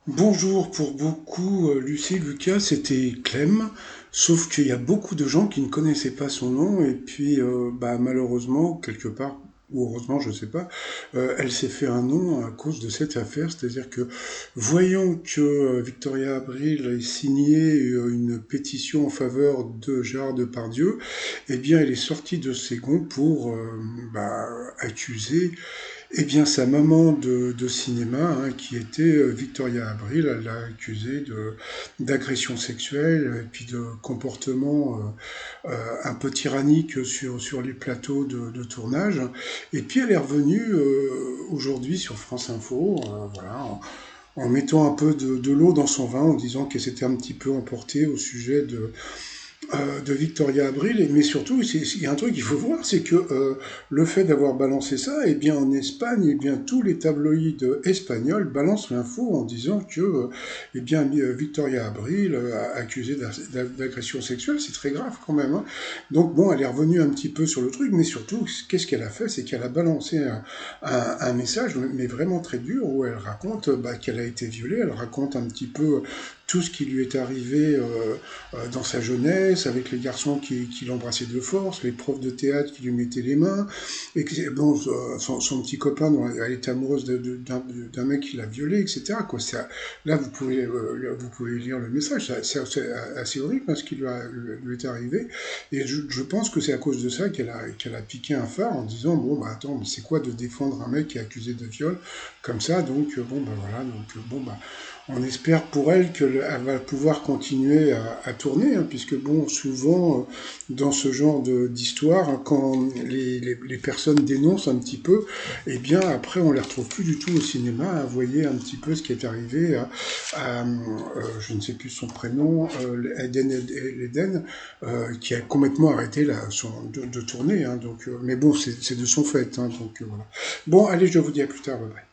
Bonjour, pour beaucoup, Lucie Lucas, c'était Clem, sauf qu'il y a beaucoup de gens qui ne connaissaient pas son nom, et puis malheureusement, quelque part, ou heureusement, je ne sais pas, elle s'est fait un nom à cause de cette affaire, c'est-à-dire que voyant que Victoria Abril a signé une pétition en faveur de Gérard Depardieu, eh bien elle est sortie de ses gonds pour accuser sa maman de cinéma, hein, qui était Victoria Abril, elle l'a accusée d'agression sexuelle et puis de comportement un peu tyrannique sur les plateaux de tournage. Et puis elle est revenue aujourd'hui sur France Info, voilà, en mettant un peu de l'eau dans son vin, en disant qu'elle s'était un petit peu emportée au sujet de Victoria Abril, mais surtout, il y a un truc qu'il faut voir, c'est que le fait d'avoir balancé ça, eh bien en Espagne, eh bien tous les tabloïds espagnols balancent l'info en disant que Victoria Abril accusée d'agression sexuelle, c'est très grave quand même, hein. Donc bon, elle est revenue un petit peu sur le truc, mais surtout, qu'est-ce qu'elle a fait, c'est qu'elle a balancé un message, mais vraiment très dur, où elle raconte qu'elle a été violée, elle raconte un petit peu tout ce qui lui est arrivé dans sa jeunesse, avec les garçons qui l'embrassaient de force, les profs de théâtre qui lui mettaient les mains, et que, bon, son petit copain, elle était amoureuse d'un mec qui l'a violée, etc. Quoi. Là, vous pouvez lire le message, c'est assez horrible hein, ce qui lui est arrivé, et je pense que c'est à cause de ça qu'elle a piqué un phare en disant, bon, bah attends, mais c'est quoi de défendre un mec qui est accusé de viol comme ça, donc on espère pour elle qu'elle va pouvoir continuer à tourner, hein, puisque bon, souvent dans ce genre d'histoire, hein, quand les personnes dénoncent un petit peu, eh bien après on les retrouve plus du tout au cinéma. Hein. Vous voyez un petit peu ce qui est arrivé je ne sais plus son prénom, Eden, qui a complètement arrêté de tourner. Hein, donc, mais bon, c'est de son fait. Hein, donc voilà. Bon, allez, je vous dis à plus tard. Bye bye.